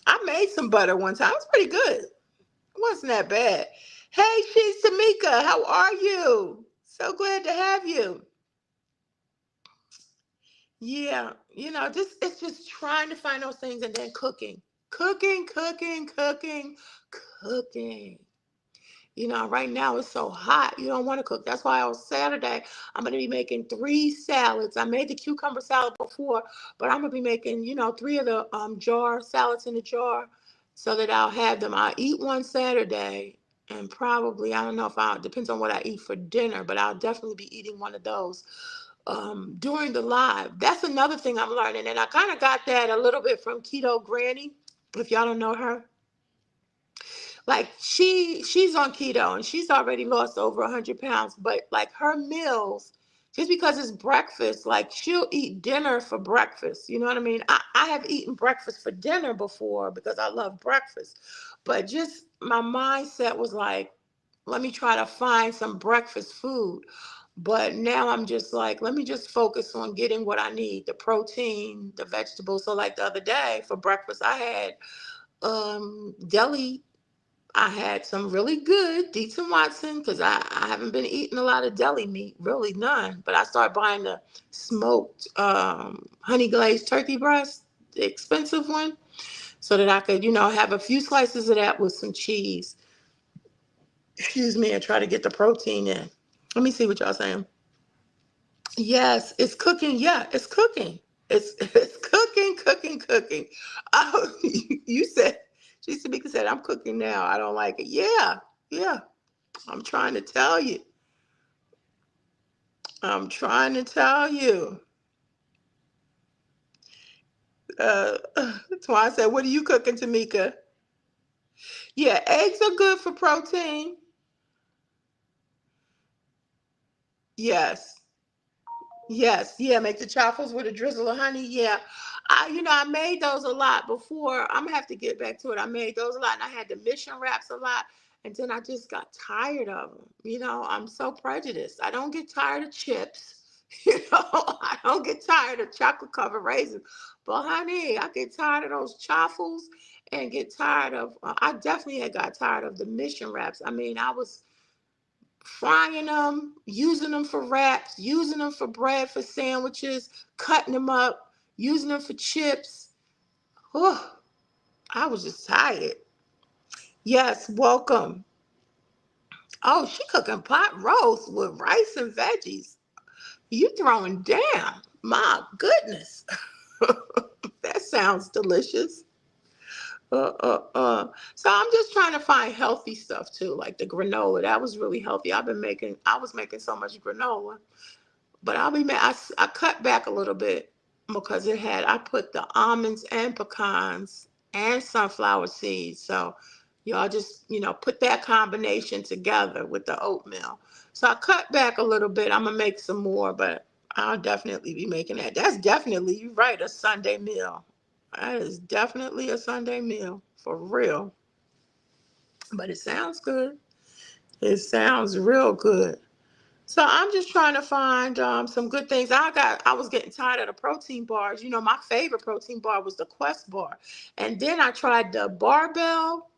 I made some butter one time. It was pretty good. It wasn't that bad. Hey, she's Tamika. How are you? So glad to have you. Yeah, just it's just trying to find those things and then cooking. Cooking, cooking, cooking, cooking. Right now it's so hot. You don't want to cook. That's why on Saturday I'm going to be making 3 salads. I made the cucumber salad before, but I'm going to be making, 3 of the salads in the jar so that I'll have them. I'll eat one Saturday and probably, I don't know if depends on what I eat for dinner, but I'll definitely be eating one of those during the live. That's another thing I'm learning. And I kind of got that a little bit from Keto Granny, if y'all don't know her. Like she's on keto and she's already lost over 100 pounds, but like her meals, just because it's breakfast, like she'll eat dinner for breakfast. You know what I mean? I have eaten breakfast for dinner before because I love breakfast, but just my mindset was like, let me try to find some breakfast food. But now I'm just like, let me just focus on getting what I need, the protein, the vegetables. So like the other day for breakfast, I had deli. I had some really good Dietz and Watson because I haven't been eating a lot of deli meat, really none. But I started buying the smoked honey glazed turkey breast, the expensive one, so that I could, have a few slices of that with some cheese. Excuse me, and try to get the protein in. Let me see what y'all saying. Yes, it's cooking. Yeah, it's cooking. It's cooking, cooking, cooking. Oh, you said, she said, I'm cooking now. I don't like it. Yeah, yeah. I'm trying to tell you. I'm trying to tell you. That's why I said, what are you cooking, Tamika? Yeah, eggs are good for protein. Yes. Yes, yeah, make the chaffles with a drizzle of honey. Yeah. I made those a lot before. I'm gonna have to get back to it. I made those a lot and I had the mission wraps a lot. And then I just got tired of them. I'm so prejudiced. I don't get tired of chips. I don't get tired of chocolate covered raisins. But honey, I get tired of those chaffles and get tired of, I definitely had got tired of the mission wraps. I mean, I was frying them, using them for wraps, using them for bread for sandwiches, cutting them up, using them for chips. Oh, I was just tired. Yes, welcome. Oh, she cooking pot roast with rice and veggies. You throwing down. My goodness. That's sounds delicious. Uh, uh, uh. So I'm just trying to find healthy stuff too, like the granola. That was really healthy. I was making so much granola, but I cut back a little bit because I put the almonds and pecans and sunflower seeds. So y'all just, put that combination together with the oatmeal. So I cut back a little bit. I'm gonna make some more, but I'll definitely be making that. That's definitely, you're right, a Sunday meal. That is definitely a Sunday meal for real. But it sounds good. It sounds real good. So I'm just trying to find some good things. I was getting tired of the protein bars. My favorite protein bar was the Quest bar, and then I tried the Barbell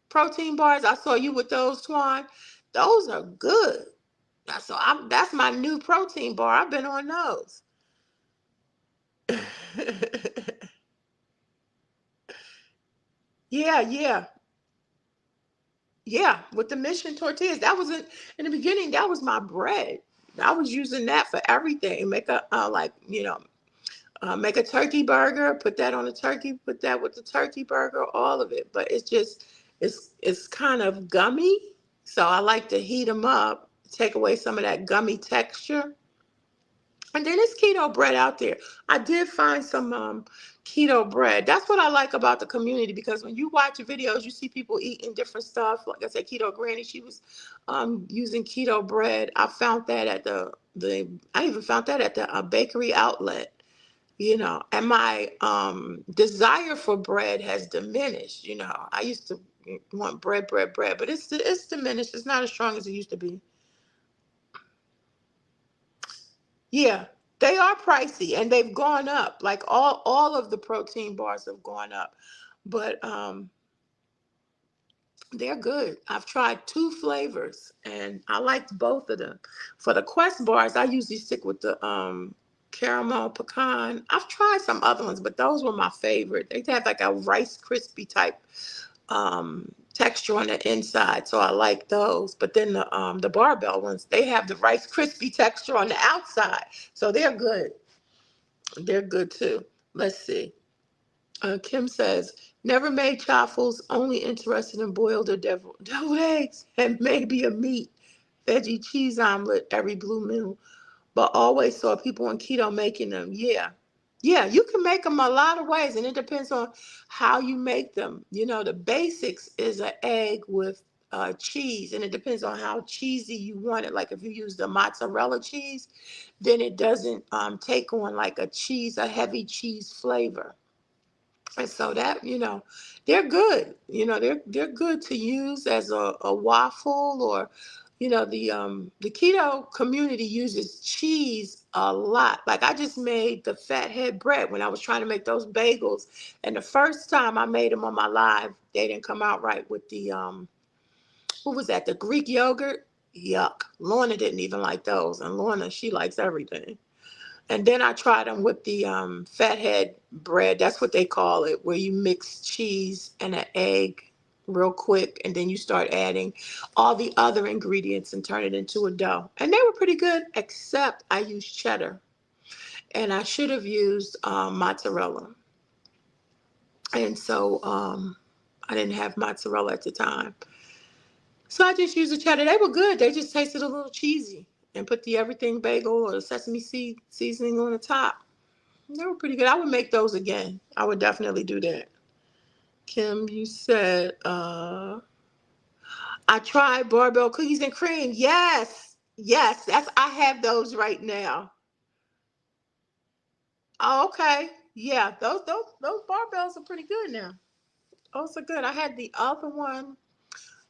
protein bars. I saw you with those, Twan. Those are good. That's my new protein bar. I've been on those. Yeah, yeah. Yeah, with the Mission tortillas, that was in the beginning. That was my bread. I was using that for everything. Make a turkey burger, put that on a turkey, put that with the turkey burger, all of it. But it's kind of gummy, so I like to heat them up, take away some of that gummy texture. And then there's keto bread out there. I did find some keto bread. That's what I like about the community, because when you watch videos, you see people eating different stuff. Like I said, Keto Granny, she was using keto bread. I found that at the I even found that at the bakery outlet. And my desire for bread has diminished. I used to want bread, but it's diminished. It's not as strong as it used to be. Yeah, they are pricey and they've gone up. Like all of the protein bars have gone up. But they're good. I've tried two flavors and I liked both of them. For the Quest bars, I usually stick with the caramel pecan. I've tried some other ones, but those were my favorite. They have like a Rice crispy type texture on the inside, so I like those. But then the barbell ones, they have the Rice crispy texture on the outside, so they're good. They're good too. Let's see. Kim says, never made chaffles, only interested in boiled or deviled eggs and maybe a meat, veggie cheese omelet every blue moon, but always saw people on keto making them. Yeah. Yeah, you can make them a lot of ways, and it depends on how you make them. The basics is an egg with cheese, and it depends on how cheesy you want it. Like if you use the mozzarella cheese, then it doesn't take on like a heavy cheese flavor. And so that, they're good. They're good to use as a waffle, or, the keto community uses cheese a lot. Like I just made the fathead bread when I was trying to make those bagels. And the first time I made them on my live, they didn't come out right with the what was that? The Greek yogurt? Yuck. Lorna didn't even like those. And Lorna, she likes everything. And then I tried them with the fathead bread. That's what they call it, where you mix cheese and an egg real quick, and then you start adding all the other ingredients and turn it into a dough. And they were pretty good, except I used cheddar, and I should have used mozzarella. And so I didn't have mozzarella at the time. So I just used the cheddar. They were good. They just tasted a little cheesy. And put the everything bagel or the sesame seed seasoning on the top. They were pretty good. I would make those again. I would definitely do that. Kim, you said I tried barbell cookies and cream. Yes. Yes, I have those right now. Oh, okay. Yeah, those barbells are pretty good now. Those are good. I had the other one.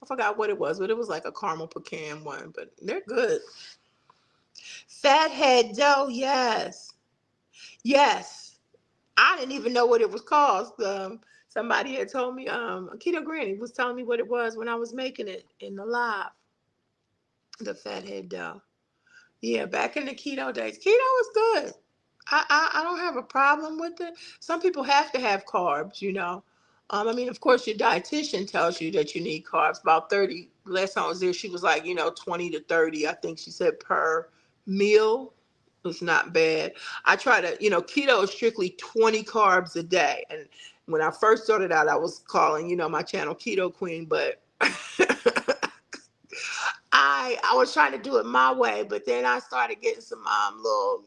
I forgot what it was, but it was like a caramel pecan one, but they're good. Fathead dough, yes. Yes. I didn't even know what it was called. Somebody had told me, Keto Granny was telling me what it was when I was making it in the live, the fathead dough. Yeah, back in the keto days. Keto was good. I don't have a problem with it. Some people have to have carbs. I mean, of course, your dietitian tells you that you need carbs, about 30. Last time I was there, she was like, 20 to 30, I think she said, per meal. It's not bad. I try to, keto is strictly 20 carbs a day. And when I first started out, I was calling, my channel Keto Queen, but I was trying to do it my way, but then I started getting some little,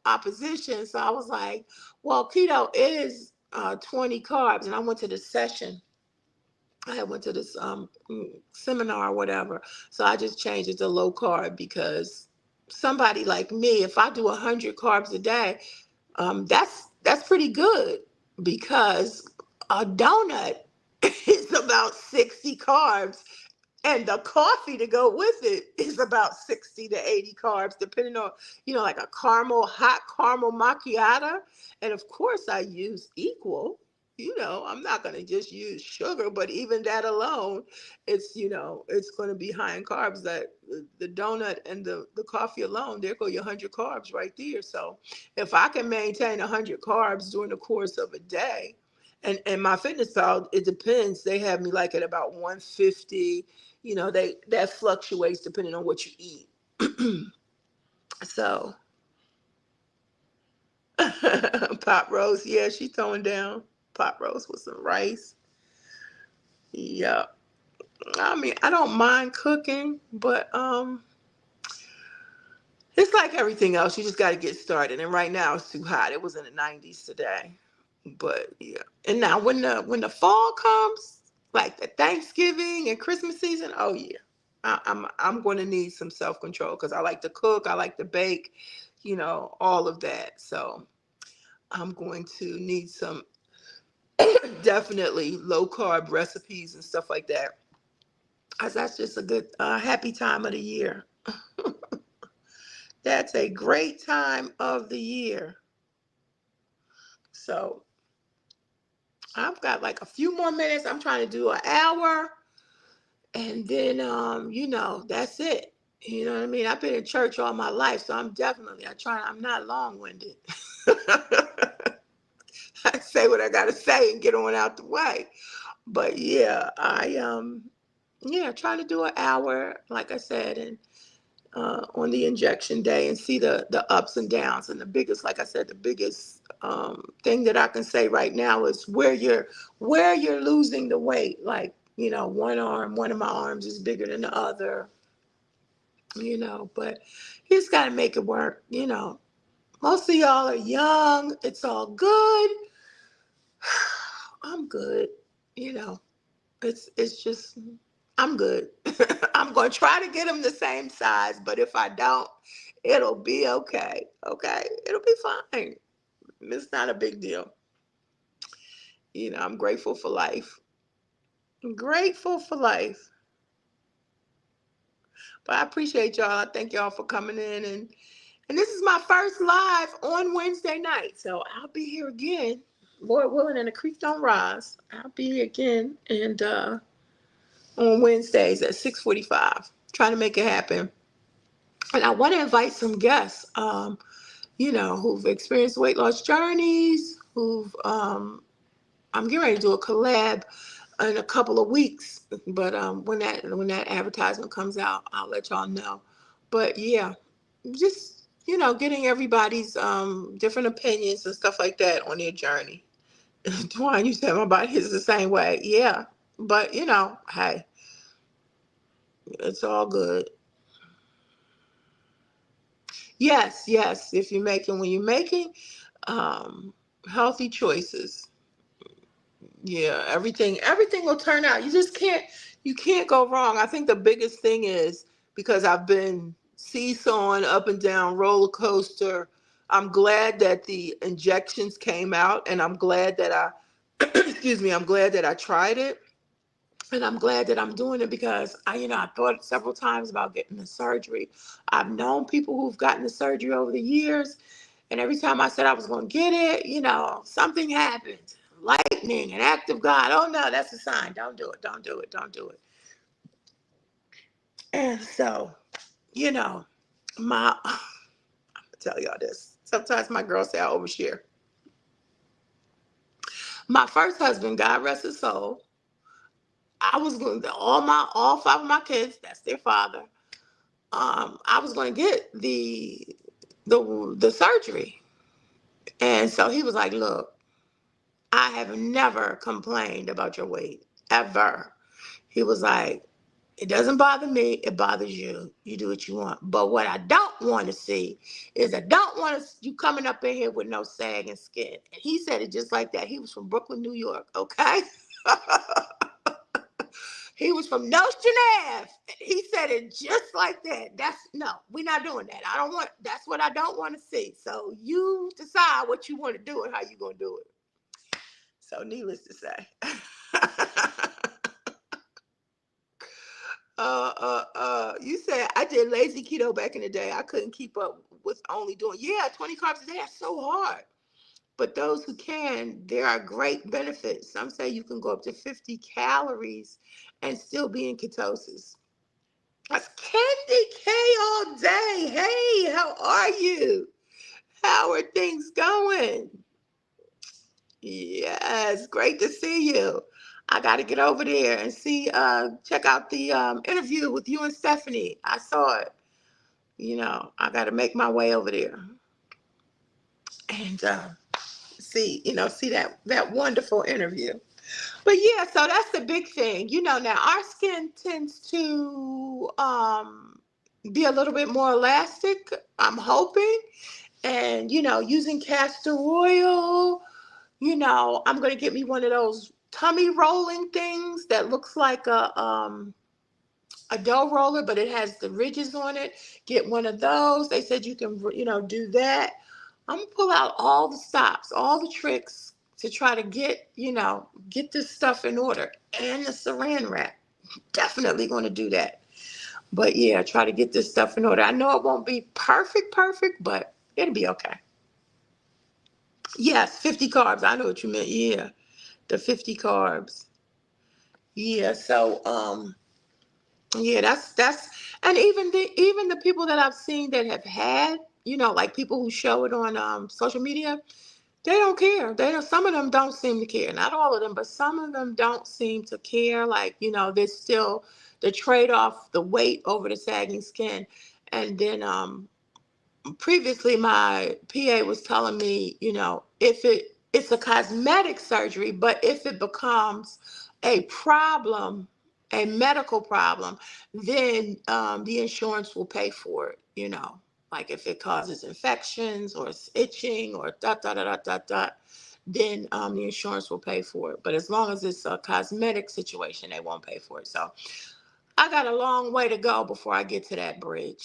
opposition. So I was like, well, keto is 20 carbs. And I went to this session. I went to this seminar or whatever. So I just changed it to low carb because somebody like me, if I do 100 carbs a day, that's pretty good because a donut is about 60 carbs and the coffee to go with it is about 60 to 80 carbs, depending on, like a hot caramel macchiato. And of course, I use equal. I'm not going to just use sugar, but even that alone, it's going to be high in carbs. That the donut and the coffee alone, there go your 100 carbs right there. So if I can maintain 100 carbs during the course of a day, and my fitness pal, it depends. They have me like at about 150. That fluctuates depending on what you eat. So pot roast, yeah, she throwing down pot roast with some rice. Yeah. I mean, I don't mind cooking, but it's like everything else. You just got to get started. And right now it's too hot. It was in the 90s today. But yeah. And now when the fall comes, like the Thanksgiving and Christmas season, oh yeah. I'm going to need some self-control because I like to cook, I like to bake, all of that. So I'm going to need some definitely low carb recipes and stuff like that. Because that's just a good, happy time of the year. That's a great time of the year. So I've got like a few more minutes. I'm trying to do an hour. And then, that's it. You know what I mean? I've been in church all my life, so I'm not long-winded. I say what I gotta say and get on out the way. But yeah, trying to do an hour, like I said, and on the injection day and see the ups and downs. And the biggest, like I said, the biggest thing that I can say right now is where you're losing the weight. Like, one of my arms is bigger than the other, but you just got to make it work. Most of y'all are young. It's all good. I'm good. You know, it's just I'm good. I'm gonna try to get them the same size, but if I don't, it'll be okay. Okay, it'll be fine. It's not a big deal. I'm grateful for life. I'm grateful for life. But I appreciate y'all. I thank y'all for coming in and this is my first live on Wednesday night. So I'll be here again. Lord willing and the creek don't rise. I'll be here again and on Wednesdays at 6:45. Trying to make it happen. And I want to invite some guests, who've experienced weight loss journeys, I'm getting ready to do a collab in a couple of weeks. But when that advertisement comes out, I'll let y'all know. But yeah, just, getting everybody's different opinions and stuff like that on their journey. Dwayne, you said my body is the same way. Yeah. But, hey, it's all good. Yes, yes. When you're making um, healthy choices, yeah, everything will turn out. You can't go wrong. I think the biggest thing is because I've been seesawing up and down roller coaster. I'm glad that the injections came out, and I'm glad that I, excuse me, I'm glad that I tried it. And I'm glad that I'm doing it because I thought several times about getting the surgery. I've known people who've gotten the surgery over the years, and every time I said I was going to get it, something happened. Lightning, an act of God. Oh no, that's a sign. Don't do it. Don't do it. Don't do it. And so, you know, I'm gonna tell y'all this. Sometimes my girls say I overshare. My first husband, God rest his soul, I was going to all five of my kids, that's their father. I was going to get the the surgery. And so he was like, look, I have never complained about your weight, ever. He was like, it doesn't bother me, it bothers you. You do what you want. But what I don't want to see is I don't want you coming up in here with no sagging skin. And he said it just like that. He was from Brooklyn, New York, okay? He was from Nostrand Ave. He said it just like that. No, we're not doing that. That's what I don't want to see. So you decide what you want to do and how you're going to do it. So needless to say. You said I did lazy keto back in the day. I couldn't keep up with only doing 20 carbs a day. That's so hard. But those who can, there are great benefits. Some say you can go up to 50 calories and still be in ketosis. That's Candy K all day. Hey, how are you? How are things going? Yes, great to see you. I got to get over there and check out the interview with you and Stephanie. I saw it. I got to make my way over there and see that wonderful interview. But yeah, so that's the big thing. Now our skin tends to be a little bit more elastic, I'm hoping. And, using castor oil, I'm going to get me one of those tummy rolling things that looks like a dough roller, but it has the ridges on it. Get one of those. They said you can, do that. I'm going to pull out all the stops, all the tricks to try to get this stuff in order. And the saran wrap. Definitely going to do that. But yeah, try to get this stuff in order. I know it won't be perfect, but it'll be okay. Yes, 50 carbs. I know what you meant. Yeah, the 50 carbs. Yeah, so yeah, that's and even the people that I've seen that have had, like people who show it on social media, they don't care. Some of them don't seem to care. Not all of them, but some of them don't seem to care. Like, there's still the trade-off, the weight over the sagging skin. And then previously my PA was telling me, if it's a cosmetic surgery, but if it becomes a problem, a medical problem, then the insurance will pay for it, like if it causes infections or itching or then the insurance will pay for it. But as long as it's a cosmetic situation, they won't pay for it. So I got a long way to go before I get to that bridge.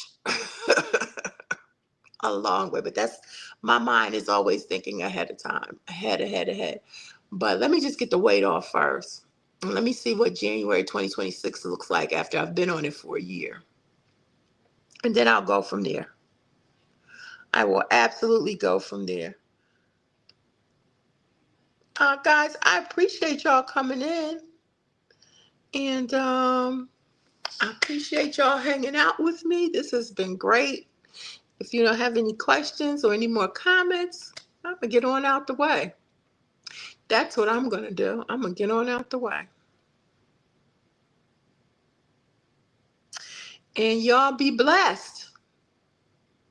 A long way, but that's my mind is always thinking ahead of time, ahead. But let me just get the weight off first. And let me see what January 2026 looks like after I've been on it for a year. And then I'll go from there. I will absolutely go from there. Guys, I appreciate y'all coming in. And I appreciate y'all hanging out with me. This has been great. If you don't have any questions or any more comments, I'm going to get on out the way. That's what I'm going to do. I'm going to get on out the way. And y'all be blessed.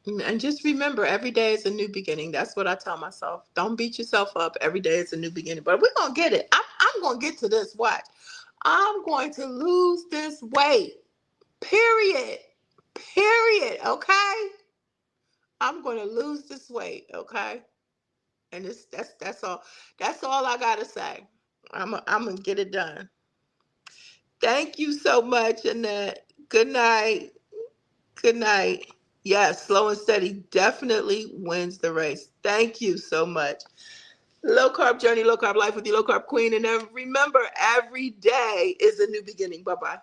And just remember, every day is a new beginning. That's what I tell myself. Don't beat yourself up. Every day is a new beginning. But we're going to get it. I'm going to get to this. Watch. I'm going to lose this weight. Period. Okay? I'm going to lose this weight. Okay? And that's all. That's all I got to say. I'm going to get it done. Thank you so much, Annette. Good night. Good night. Yes, slow and steady definitely wins the race. Thank you so much. Low carb journey, low carb life with the low carb queen. And remember, every day is a new beginning. Bye-bye.